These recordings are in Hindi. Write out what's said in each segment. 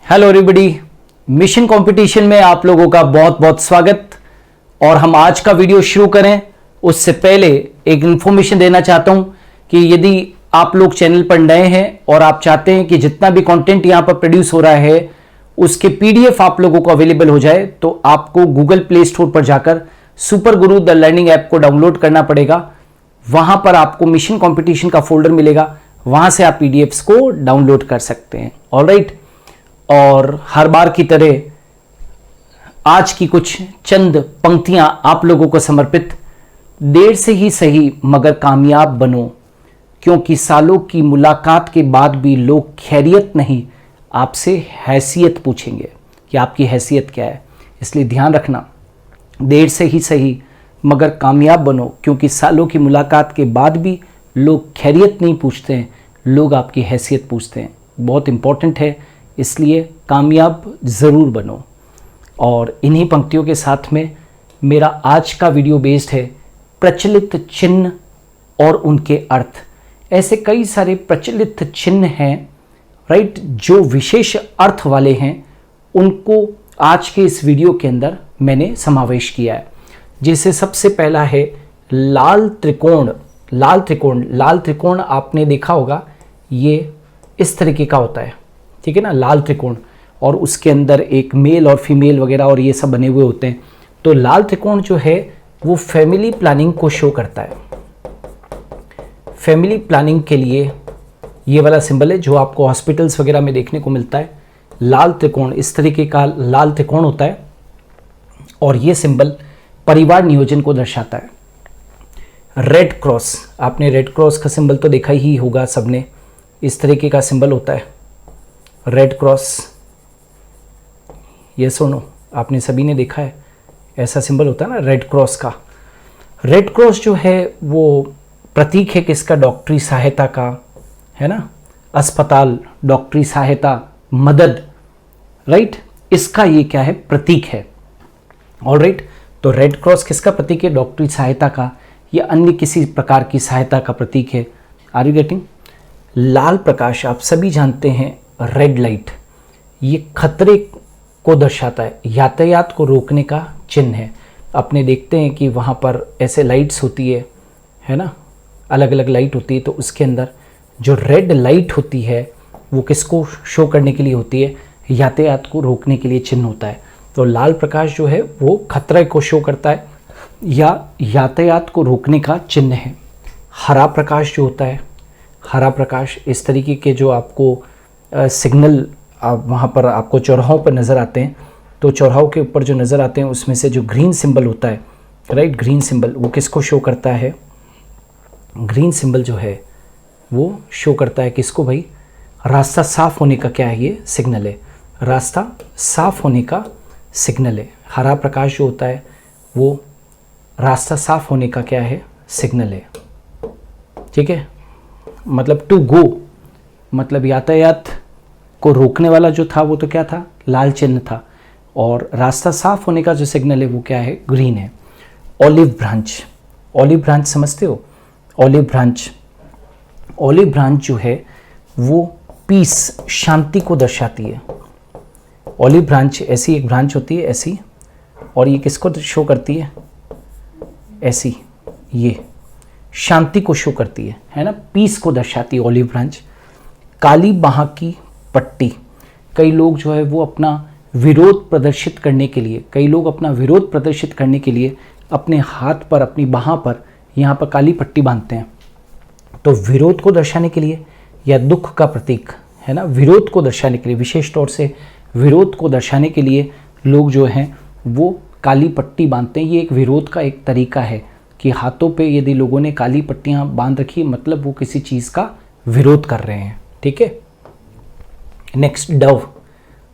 हेलो एवरीबॉडी, मिशन कंपटीशन में आप लोगों का बहुत बहुत स्वागत। और हम आज का वीडियो शुरू करें उससे पहले एक इन्फॉर्मेशन देना चाहता हूं कि यदि आप लोग चैनल पर नए हैं और आप चाहते हैं कि जितना भी कंटेंट यहां पर प्रोड्यूस हो रहा है उसके पीडीएफ आप लोगों को अवेलेबल हो जाए, तो आपको गूगल प्ले स्टोर पर जाकर super Guru the learning app को डाउनलोड करना पड़ेगा। वहां पर आपको मिशन कंपटीशन का फोल्डर मिलेगा, वहां से आप पीडीएफ्स को डाउनलोड कर सकते हैं। ऑलराइट, और हर बार की तरह आज की कुछ चंद पंक्तियां आप लोगों को समर्पित। देर से ही सही मगर कामयाब बनो, क्योंकि सालों की मुलाकात के बाद भी लोग खैरियत नहीं आपसे हैसियत पूछेंगे कि आपकी हैसियत क्या है। इसलिए ध्यान रखना, देर से ही सही मगर कामयाब बनो, क्योंकि सालों की मुलाकात के बाद भी लोग खैरियत नहीं पूछते हैं, लोग आपकी हैसियत पूछते हैं। बहुत इंपॉर्टेंट है, इसलिए कामयाब ज़रूर बनो। और इन्हीं पंक्तियों के साथ में मेरा आज का वीडियो बेस्ड है प्रचलित चिन्ह और उनके अर्थ। ऐसे कई सारे प्रचलित चिन्ह हैं, राइट, जो विशेष अर्थ वाले हैं, उनको आज के इस वीडियो के अंदर मैंने समावेश किया है। जैसे सबसे पहला है लाल त्रिकोण। लाल त्रिकोण, लाल त्रिकोण आपने देखा होगा, ये इस तरीके का होता है, ठीक है ना, लाल त्रिकोण। और उसके अंदर एक मेल और फीमेल वगैरह और ये सब बने हुए होते हैं। तो लाल त्रिकोण जो है वो फैमिली प्लानिंग को शो करता है। फैमिली प्लानिंग के लिए ये वाला सिंबल है जो आपको हॉस्पिटल्स वगैरह में देखने को मिलता है। लाल त्रिकोण, इस तरीके का लाल त्रिकोण होता है और ये सिंबल परिवार नियोजन को दर्शाता है। रेड क्रॉस, आपने रेड क्रॉस का सिंबल तो देखा ही होगा सबने, इस तरीके का सिंबल होता है रेड क्रॉस। ये सुनो, आपने सभी ने देखा है, ऐसा सिंबल होता है ना रेड क्रॉस का। रेड क्रॉस जो है वो प्रतीक है किसका? डॉक्टरी सहायता का, है ना, अस्पताल, डॉक्टरी सहायता, मदद, राइट, इसका ये क्या है? प्रतीक है। ऑलराइट, तो रेड क्रॉस किसका प्रतीक है? डॉक्टरी सहायता का या अन्य किसी प्रकार की सहायता का प्रतीक है। Are you getting? लाल प्रकाश, आप सभी जानते हैं, रेड लाइट, ये खतरे को दर्शाता है, यातायात को रोकने का चिन्ह है। अपने देखते हैं कि वहाँ पर ऐसे लाइट्स होती है ना, अलग अलग लाइट होती है, तो उसके अंदर जो रेड लाइट होती है वो किसको शो करने के लिए होती है? यातायात को रोकने के लिए चिन्ह होता है। तो लाल प्रकाश जो है वो खतरे को शो करता है या यातायात को रोकने का चिन्ह है। हरा प्रकाश जो होता है, हरा प्रकाश, इस तरीके के जो आपको सिग्नल वहाँ पर आपको चौराहों पर नज़र आते हैं, तो चौराहों के ऊपर जो नज़र आते हैं उसमें से जो ग्रीन सिंबल होता है, राइट, ग्रीन सिंबल, वो किसको शो करता है? ग्रीन सिंबल जो है वो शो करता है किसको भाई? रास्ता साफ होने का क्या है? ये सिग्नल है, रास्ता साफ होने का सिग्नल है। हरा प्रकाश जो होता है वो रास्ता साफ होने का क्या है? सिग्नल है, ठीक है। मतलब टू गो, मतलब यातायात को रोकने वाला जो था वो तो क्या था? लाल चिन्ह था, और रास्ता साफ होने का जो सिग्नल है वो क्या है? ग्रीन है। ऑलिव ब्रांच, ऑलिव ब्रांच समझते हो? ऑलिव ब्रांच, ऑलिव ब्रांच जो है वो पीस, शांति को दर्शाती है। ऑलिव ब्रांच ऐसी एक ब्रांच होती है ऐसी, और ये किसको शो करती है? ऐसी, ये शांति को शो करती है ना, पीस को दर्शाती है ऑलिव ब्रांच। काली बाह की पट्टी, कई लोग जो है वो अपना विरोध प्रदर्शित करने के लिए, कई लोग अपना विरोध प्रदर्शित करने के लिए अपने हाथ पर, अपनी बाह पर यहाँ पर काली पट्टी बांधते हैं। तो विरोध को दर्शाने के लिए या दुख का प्रतीक है ना, विरोध को दर्शाने के लिए, विशेष तौर से विरोध को दर्शाने के लिए लोग जो हैं वो काली पट्टी बांधते हैं। ये एक विरोध का एक तरीका है कि हाथों पे यदि लोगों ने काली पट्टियाँ बांध रखी, मतलब वो किसी चीज़ का विरोध कर रहे हैं, ठीक है। Next, Dove.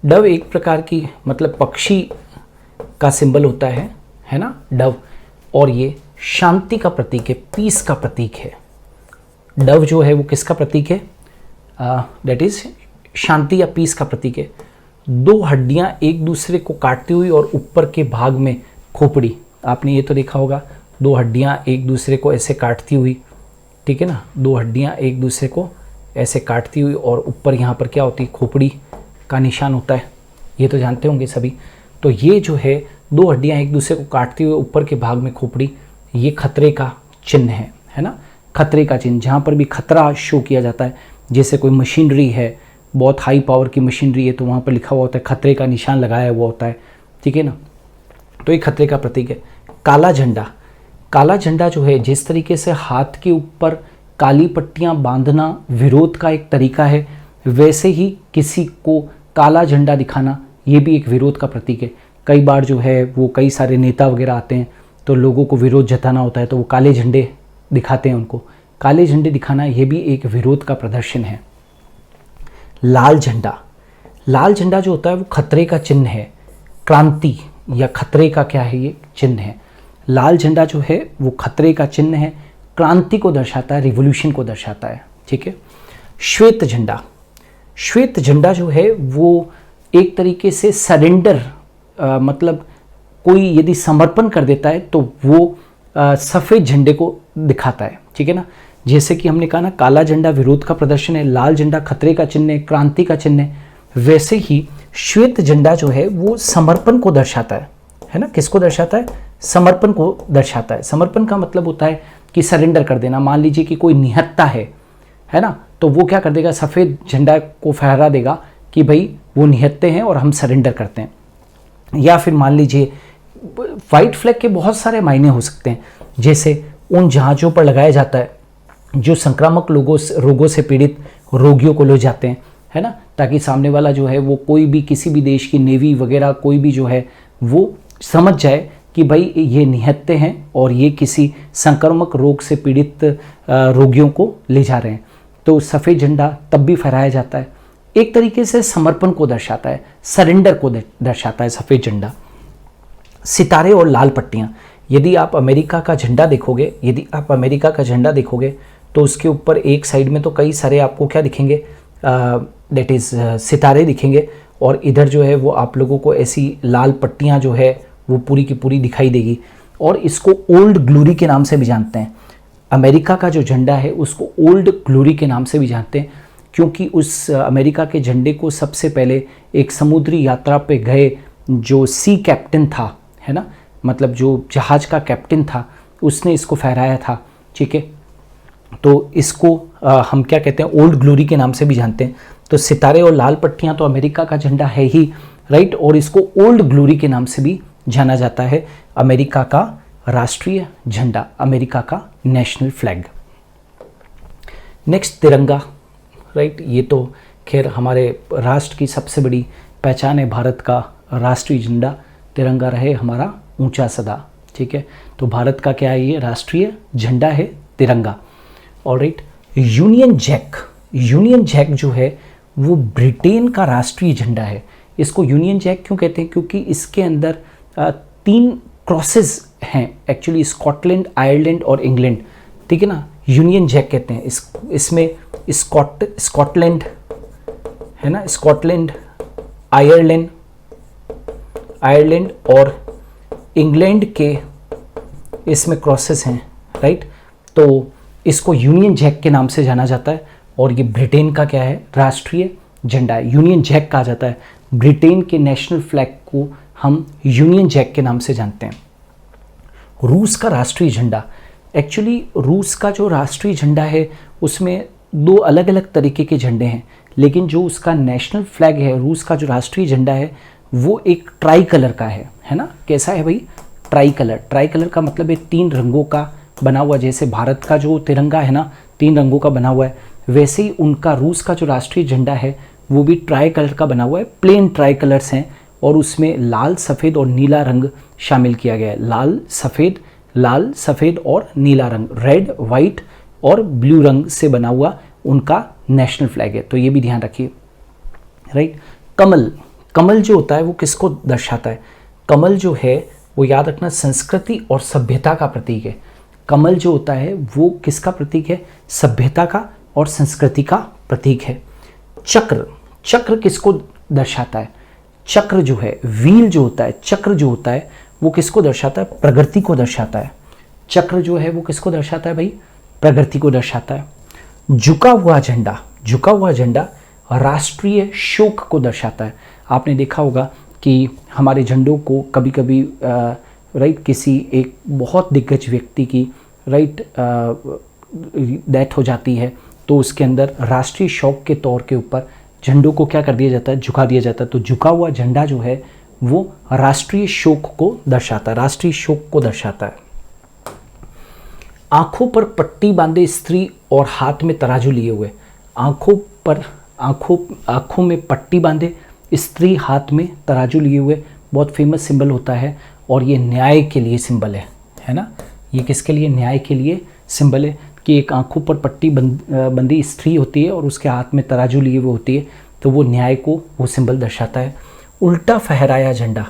डव एक प्रकार की, मतलब पक्षी का सिंबल होता है ना, डव, और ये शांति का प्रतीक है, पीस का प्रतीक है। डव जो है वो किसका प्रतीक है? दैट इज शांति या पीस का प्रतीक है। दो हड्डियां एक दूसरे को काटती हुई और ऊपर के भाग में खोपड़ी, आपने ये तो देखा होगा, दो हड्डियां एक दूसरे को ऐसे काटती हुई, ठीक है ना, दो हड्डियां एक दूसरे को ऐसे काटती हुई और ऊपर यहाँ पर क्या होती है? खोपड़ी का निशान होता है, ये तो जानते होंगे सभी। तो ये जो है दो हड्डियां एक दूसरे को काटते हुए ऊपर के भाग में खोपड़ी, ये खतरे का चिन्ह है ना, खतरे का चिन्ह। जहाँ पर भी खतरा शो किया जाता है, जैसे कोई मशीनरी है, बहुत हाई पावर की मशीनरी है, तो वहाँ पर लिखा हुआ होता है, खतरे का निशान लगाया हुआ होता है, ठीक है ना। तो ये खतरे का प्रतीक है। काला झंडा, काला झंडा जो है जिस तरीके से हाथ के ऊपर काली पट्टियाँ बांधना विरोध का एक तरीका है, वैसे ही किसी को काला झंडा दिखाना ये भी एक विरोध का प्रतीक है। कई बार जो है वो कई सारे नेता वगैरह आते हैं, तो लोगों को विरोध जताना होता है, तो वो काले झंडे दिखाते हैं उनको। काले झंडे दिखाना ये भी एक विरोध का प्रदर्शन है। लाल झंडा, लाल झंडा जो होता है वो खतरे का चिन्ह है, क्रांति या खतरे का क्या है, ये चिन्ह है। लाल झंडा जो है वो खतरे का चिन्ह है, क्रांति को दर्शाता है, रिवॉल्यूशन को दर्शाता है, ठीक है। श्वेत झंडा, श्वेत झंडा जो है वो एक तरीके से सरेंडर, मतलब कोई यदि समर्पण कर देता है तो वो सफ़ेद झंडे को दिखाता है, ठीक है ना। जैसे कि हमने कहा ना, काला झंडा विरोध का प्रदर्शन है, लाल झंडा खतरे का चिन्ह है, क्रांति का चिन्ह है, वैसे ही श्वेत झंडा जो है वो समर्पण को दर्शाता है ना। किसको दर्शाता है? समर्पण को दर्शाता है। समर्पण का मतलब होता है कि सरेंडर कर देना। मान लीजिए कि कोई निहत्था है ना, तो वो क्या कर देगा, सफ़ेद झंडा को फहरा देगा कि भाई वो निहत्थे हैं और हम सरेंडर करते हैं। या फिर मान लीजिए वाइट फ्लैग के बहुत सारे मायने हो सकते हैं, जैसे उन जहाज़ों पर लगाया जाता है जो संक्रामक रोगों से पीड़ित रोगियों को ले जाते हैं, है ना, ताकि सामने वाला जो है वो कोई भी किसी भी देश की नेवी वगैरह कोई भी जो है वो समझ जाए कि भाई ये निहत्थे हैं और ये किसी संक्रामक रोग से पीड़ित रोगियों को ले जा रहे हैं। तो सफ़ेद झंडा तब भी फहराया जाता है, एक तरीके से समर्पण को दर्शाता है, सरेंडर को दर्शाता है सफ़ेद झंडा। सितारे और लाल पट्टियाँ, यदि आप अमेरिका का झंडा देखोगे, तो उसके ऊपर एक साइड में तो कई सारे आपको क्या दिखेंगे, दैट इज़ सितारे दिखेंगे, और इधर जो है वो आप लोगों को ऐसी लाल पट्टियाँ जो है वो पूरी की पूरी दिखाई देगी। और इसको ओल्ड ग्लोरी के नाम से भी जानते हैं। अमेरिका का जो झंडा है उसको ओल्ड ग्लोरी के नाम से भी जानते हैं, क्योंकि उस अमेरिका के झंडे को सबसे पहले एक समुद्री यात्रा पे गए जो सी कैप्टन था, है ना, मतलब जो जहाज़ का कैप्टन था, उसने इसको फहराया था, ठीक है। तो इसको हम क्या कहते हैं, ओल्ड ग्लोरी के नाम से भी जानते हैं। तो सितारे और लाल पट्टियाँ तो अमेरिका का झंडा है ही, राइट, और इसको ओल्ड ग्लोरी के नाम से भी जाना जाता है। अमेरिका का राष्ट्रीय झंडा, अमेरिका का नेशनल फ्लैग। नेक्स्ट तिरंगा, राइट, ये तो खैर हमारे राष्ट्र की सबसे बड़ी पहचान है। भारत का राष्ट्रीय झंडा तिरंगा रहे हमारा ऊंचा सदा, ठीक है। तो भारत का क्या है, ये राष्ट्रीय झंडा है Tiranga. Alright, union jack, union jack जो है वो ब्रिटेन का राष्ट्रीय झंडा है। इसको यूनियन जैक क्यों कहते हैं, क्योंकि इसके अंदर 3 क्रॉसेस हैं एक्चुअली, स्कॉटलैंड, आयरलैंड और इंग्लैंड, ठीक है ना। यूनियन जैक कहते हैं इसमें स्कॉटलैंड है ना, स्कॉटलैंड, आयरलैंड और इंग्लैंड के इसमें क्रॉसेस हैं, राइट। तो इसको यूनियन जैक के नाम से जाना जाता है, और ये ब्रिटेन का क्या है, राष्ट्रीय झंडा है। यूनियन जैक कहा जाता है। ब्रिटेन के नेशनल फ्लैग को हम यूनियन जैक के नाम से जानते हैं। रूस का राष्ट्रीय झंडा, एक्चुअली रूस का जो राष्ट्रीय झंडा है उसमें 2 अलग अलग तरीके के झंडे हैं, लेकिन जो उसका नेशनल फ्लैग है, रूस का जो राष्ट्रीय झंडा है वो एक ट्राई कलर का है ना। कैसा है भाई, ट्राई कलर। ट्राई कलर का मतलब है 3 रंगों का बना हुआ, जैसे भारत का जो तिरंगा है ना 3 रंगों का बना हुआ है, वैसे ही उनका रूस का जो राष्ट्रीय झंडा है वो भी ट्राई कलर का बना हुआ है। प्लेन ट्राई कलर्स हैं और उसमें लाल, सफ़ेद और नीला रंग शामिल किया गया है। लाल सफ़ेद और नीला रंग, रेड, वाइट और ब्लू रंग से बना हुआ उनका नेशनल फ्लैग है। तो ये भी ध्यान रखिए, राइट। कमल जो होता है वो किसको दर्शाता है? कमल जो है वो याद रखना संस्कृति और सभ्यता का प्रतीक है। कमल जो होता है वो किसका प्रतीक है? सभ्यता का और संस्कृति का प्रतीक है। चक्र किसको दर्शाता है? चक्र जो है, व्हील जो होता है, चक्र जो होता है वो किसको दर्शाता है? प्रगति को दर्शाता है। चक्र जो है वो किसको दर्शाता है भाई? प्रगति को दर्शाता है। झुका हुआ झंडा राष्ट्रीय शोक को दर्शाता है। आपने देखा होगा कि हमारे झंडों को कभी कभी राइट किसी एक बहुत दिग्गज व्यक्ति की राइट डेथ हो जाती है तो उसके अंदर राष्ट्रीय शोक के तौर के ऊपर झंडों को क्या कर दिया जाता है, झुका दिया जाता है। तो झुका हुआ झंडा जो है वो राष्ट्रीय शोक को दर्शाता है, राष्ट्रीय शोक को दर्शाता है। आंखों पर पट्टी बांधे स्त्री और हाथ में तराजू लिए हुए, आंखों में पट्टी बांधे स्त्री, हाथ में तराजू लिए हुए, बहुत फेमस सिंबल होता है और ये न्याय के लिए सिंबल है ना। ये किसके लिए? न्याय के लिए सिंबल है कि एक आंखों पर पट्टी बंधी स्त्री होती है और उसके हाथ में तराजू लिए हुए होती है, तो वो न्याय को वो सिंबल दर्शाता है। उल्टा फहराया झंडा,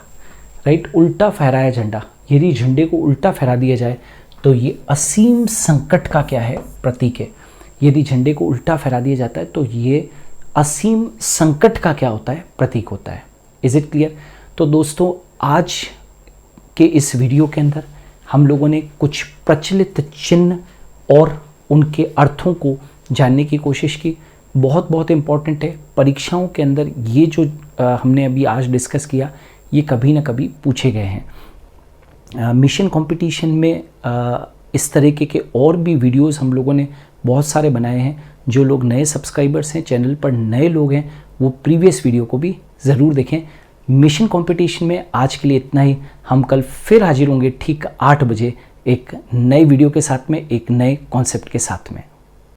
राइट, उल्टा फहराया झंडा, यदि झंडे को उल्टा फहरा दिया जाए तो ये असीम संकट का क्या है? प्रतीक है। यदि झंडे को उल्टा फहरा दिया जाता है तो ये असीम संकट का क्या होता है? प्रतीक होता है। Is it clear? तो दोस्तों आज के इस वीडियो के अंदर हम लोगों ने कुछ प्रचलित चिन्ह और उनके अर्थों को जानने की कोशिश की। बहुत बहुत इम्पॉर्टेंट है, परीक्षाओं के अंदर ये जो हमने अभी आज डिस्कस किया ये कभी ना कभी पूछे गए हैं। मिशन कंपटीशन में इस तरीके के और भी वीडियोस हम लोगों ने बहुत सारे बनाए हैं। जो लोग नए सब्सक्राइबर्स हैं, चैनल पर नए लोग हैं, वो प्रीवियस वीडियो को भी ज़रूर देखें। मिशन कंपटीशन में आज के लिए इतना ही। हम कल फिर हाजिर होंगे ठीक 8 बजे एक नए वीडियो के साथ में, एक नए कॉन्सेप्ट के साथ में।